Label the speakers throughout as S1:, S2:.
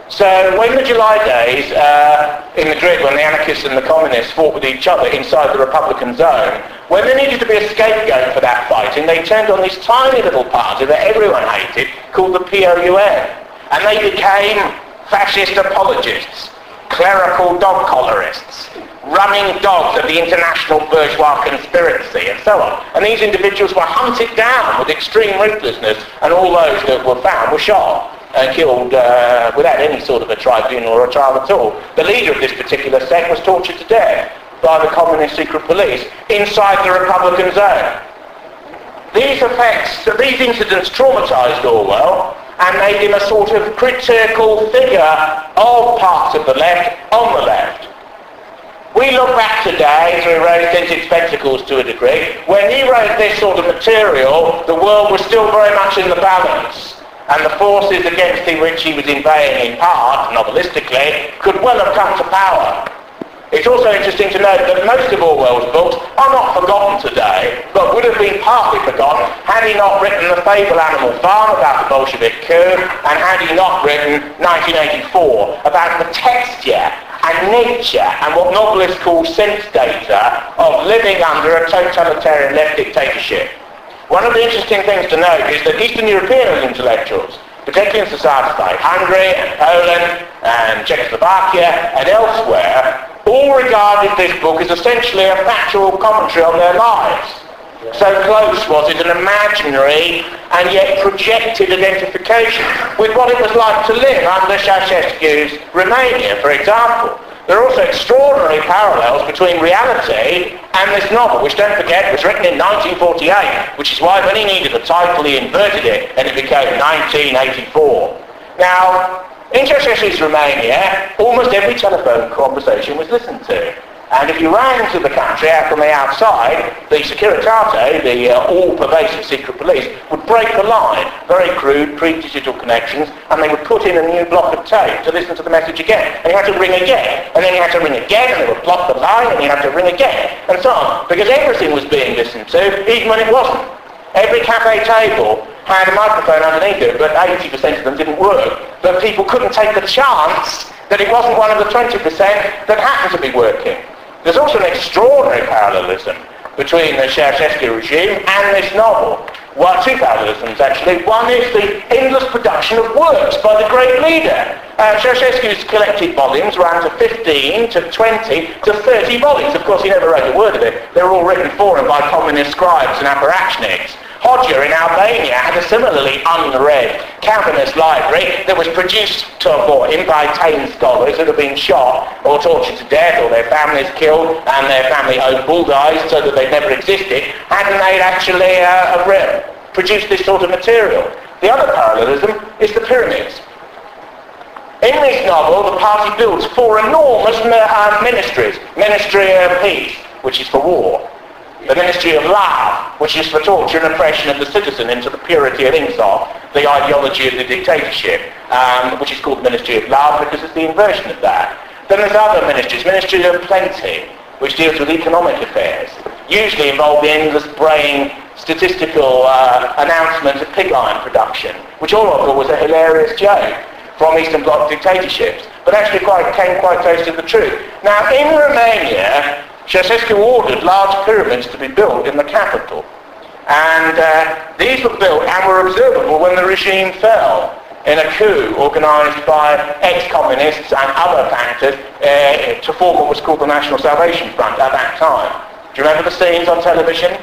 S1: So when the July days in Madrid, when the anarchists and the communists fought with each other inside the Republican zone, when there needed to be a scapegoat for that fighting, they turned on this tiny little party that everyone hated called the POUN. And they became fascist apologists, clerical dog collarists, running dogs of the international bourgeois conspiracy, and so on. And these individuals were hunted down with extreme ruthlessness, and all those that were found were shot and killed without any sort of a tribunal or a trial at all. The leader of this particular sect was tortured to death by the communist secret police inside the Republican zone. These incidents traumatized Orwell and made him a sort of critical figure of parts of the left on the left. We look back today through rose-tinted spectacles to a degree. When he wrote this sort of material, the world was still very much in the balance, and the forces against which he was inveighing in part, novelistically, could well have come to power. It's also interesting to note that most of Orwell's books are not forgotten today, but would have been partly forgotten had he not written The Fable Animal Farm about the Bolshevik coup, and had he not written 1984 about the texture and nature and what novelists call sense data of living under a totalitarian left dictatorship. One of the interesting things to note is that Eastern European intellectuals, particularly in societies like Hungary and Poland and Czechoslovakia and elsewhere, all regarded this book as essentially a factual commentary on their lives. So close was it an imaginary and yet projected identification with what it was like to live under Ceausescu's Romania, for example. There are also extraordinary parallels between reality and this novel, which, don't forget, was written in 1948, which is why when he needed a title he inverted it and it became 1984. Now, in Ceausescu's Romania, almost every telephone conversation was listened to. And if you ran to the country out from the outside, the Securitate, the all-pervasive secret police, would break the line, very crude, pre-digital connections, and they would put in a new block of tape to listen to the message again. And you had to ring again, and then you had to ring again, and they would block the line, and you had to ring again, and so on. Because everything was being listened to, even when it wasn't. Every cafe table had a microphone underneath it, but 80% of them didn't work. But people couldn't take the chance that it wasn't one of the 20% that happened to be working. There's also an extraordinary parallelism between the Ceausescu regime and this novel. Well, two parallelisms actually. One is the endless production of works by the great leader. Ceausescu's collected volumes ran to 15, to 20, to 30 volumes. Of course, he never wrote a word of it. They were all written for him by communist scribes and apparatchiks. Hodja in Albania had a similarly unread Calvinist library that was produced for him by tame scholars who had been shot or tortured to death or their families killed and their family owned bulldozed so that they'd never existed, hadn't they actually produced this sort of material. The other parallelism is the pyramids. In this novel, the party builds four enormous ministries. Ministry of Peace, which is for war. The Ministry of Love, which is for torture and oppression of the citizen into the purity of Insaf, the ideology of the dictatorship, which is called the Ministry of Love because it's the inversion of that. Then there's other ministries, Ministry of Plenty, which deals with economic affairs, usually involving endless brain statistical announcements of pig iron production, which all of it was a hilarious joke from Eastern Bloc dictatorships, but actually came quite close to the truth. Now, in Romania, Ceausescu ordered large pyramids to be built in the capital. And these were built and were observable when the regime fell in a coup organised by ex-communists and other factors to form what was called the National Salvation Front at that time. Do you remember the scenes on television?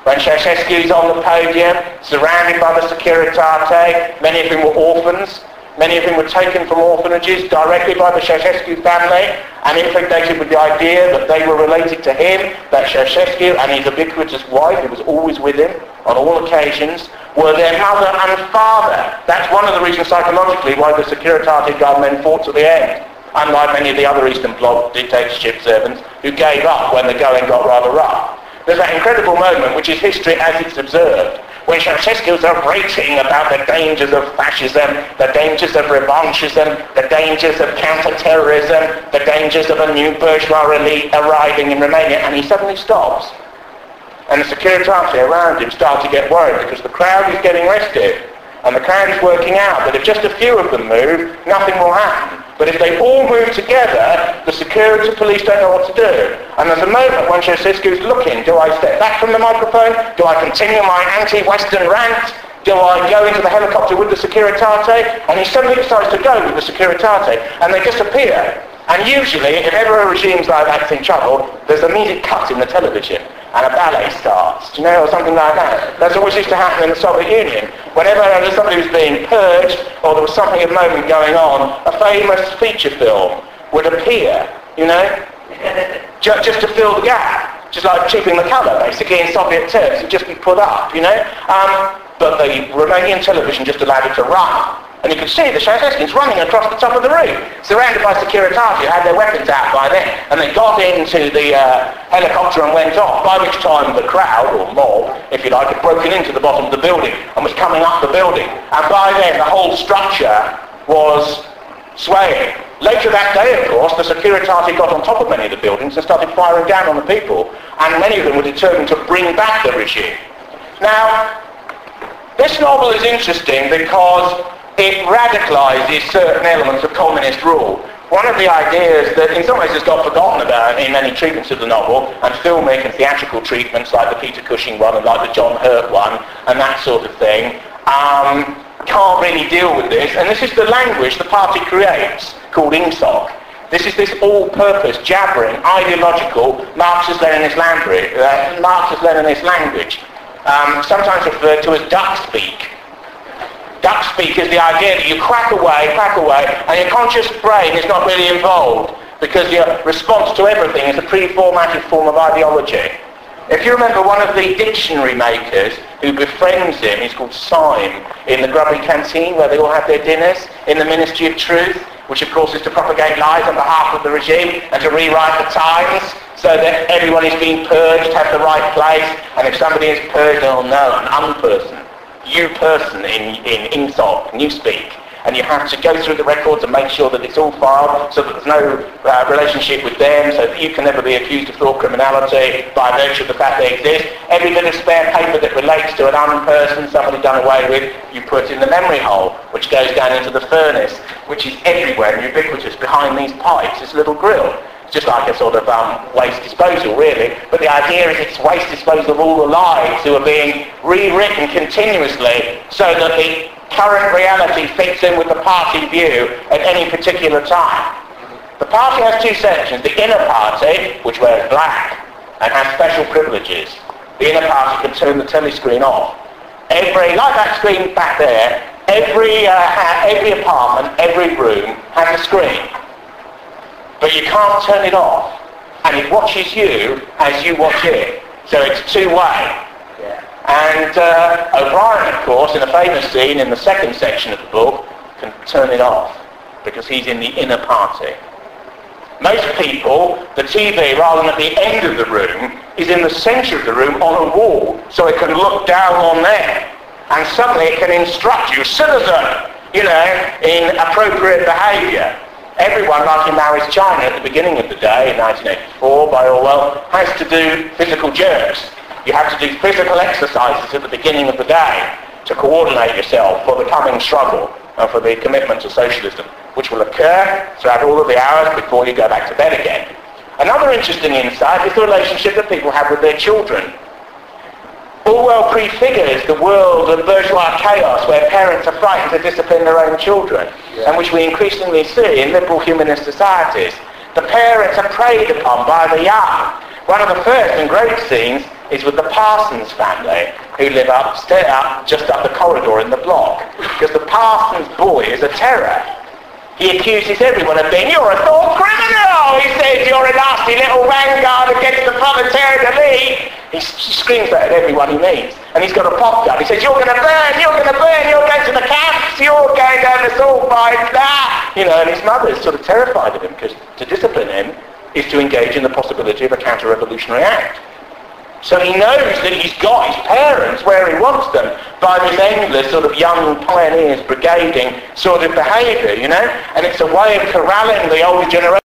S1: When Ceausescu's on the podium, surrounded by the Securitate, many of them were orphans. Many of them were taken from orphanages directly by the Ceausescu family and impregnated with the idea that they were related to him, that Ceausescu and his ubiquitous wife, who was always with him on all occasions, were their mother and father. That's one of the reasons psychologically why the Securitate government fought to the end, unlike many of the other Eastern Bloc dictatorship servants who gave up when the going got rather rough. There's that incredible moment, which is history as it's observed, when Ceausescu's orating about the dangers of fascism, the dangers of revanchism, the dangers of counter-terrorism, the dangers of a new bourgeois elite arriving in Romania, and he suddenly stops. And the Securitate around him start to get worried because the crowd is getting restive. And the crowd is working out that if just a few of them move, nothing will happen. But if they all move together, the security police don't know what to do. And there's a moment when Ceausescu's looking, do I step back from the microphone? Do I continue my anti-Western rant? Do I go into the helicopter with the Securitate? And he suddenly decides to go with the Securitate, and they disappear. And usually, if ever a regime's like that's in trouble, there's an immediate cut in the television, and a ballet starts, you know, or something like that. That's always used to happen in the Soviet Union. Whenever somebody was being purged, or there was something, a moment going on, a famous feature film would appear, you know, just to fill the gap. Just like Cheaping the Colour, basically, in Soviet terms. It'd just be put up, you know. But the Romanian television just allowed it to run. And you could see the Ceausescu's running across the top of the roof, surrounded by Securitate who had their weapons out by then. And they got into the helicopter and went off, by which time the crowd, or mob, if you like, had broken into the bottom of the building and was coming up the building. And by then the whole structure was swaying. Later that day, of course, the Securitate got on top of many of the buildings and started firing down on the people. And many of them were determined to bring back the regime. Now, this novel is interesting because it radicalizes certain elements of communist rule. One of the ideas that in some ways has got forgotten about in many treatments of the novel, and filmic and theatrical treatments like the Peter Cushing one and like the John Hurt one and that sort of thing, can't really deal with this. And this is the language the party creates, called IMSOC. This is this all-purpose, jabbering, ideological Marxist-Leninist language, sometimes referred to as duck speak. Duck speak is the idea that you crack away, and your conscious brain is not really involved because your response to everything is a pre-formatted form of ideology. If you remember one of the dictionary makers who befriends him, he's called Syme, in the Grubby Canteen where they all have their dinners, in the Ministry of Truth, which of course is to propagate lies on behalf of the regime and to rewrite the Times so that everyone is being purged, have the right place, and if somebody is purged, oh no, an unperson. You person in IMSOC, Newspeak, and you have to go through the records and make sure that it's all filed so that there's no relationship with them, so that you can never be accused of thought criminality by virtue of the fact they exist. Every bit of spare paper that relates to an unperson, somebody done away with, you put in the memory hole, which goes down into the furnace, which is everywhere and ubiquitous behind these pipes, this little grill. Just like a sort of waste disposal, really. But the idea is it's waste disposal of all the lives who are being rewritten continuously so that the current reality fits in with the party view at any particular time. The party has two sections. The inner party, which wears black and has special privileges. The inner party can turn the telescreen off. Like that screen back there, every apartment, every room has a screen. But you can't turn it off, and it watches you as you watch it. So it's two-way. Yeah. And O'Brien, of course, in a famous scene in the second section of the book, can turn it off, because he's in the inner party. Most people, the TV, rather than at the end of the room, is in the centre of the room on a wall, so it can look down on there. And suddenly it can instruct you, citizen, in appropriate behaviour. Everyone, like in Mao's China at the beginning of the day, in 1984, by Orwell, has to do physical jerks. You have to do physical exercises at the beginning of the day to coordinate yourself for the coming struggle and for the commitment to socialism, which will occur throughout all of the hours before you go back to bed again. Another interesting insight is the relationship that people have with their children. Orwell prefigures the world of bourgeois chaos where parents are frightened to discipline their own children, and which we increasingly see in liberal humanist societies. The parents are preyed upon by the young. One of the first and great scenes is with the Parsons family, who live just up the corridor in the block, because the Parsons boy is a terror. He accuses everyone of being, you're a thought criminal! He says, you're a nasty little vanguard against the proletariat elite! He screams that at everyone he meets. And he's got a pop gun. He says, you're going to burn, you're going to burn, you're going to the camps, you're going down the salt mines, blah! And his mother is sort of terrified of him, because to discipline him is to engage in the possibility of a counter-revolutionary act. So he knows that he's got his parents where he wants them by this endless sort of young pioneers brigading sort of behaviour, And it's a way of corralling the older generation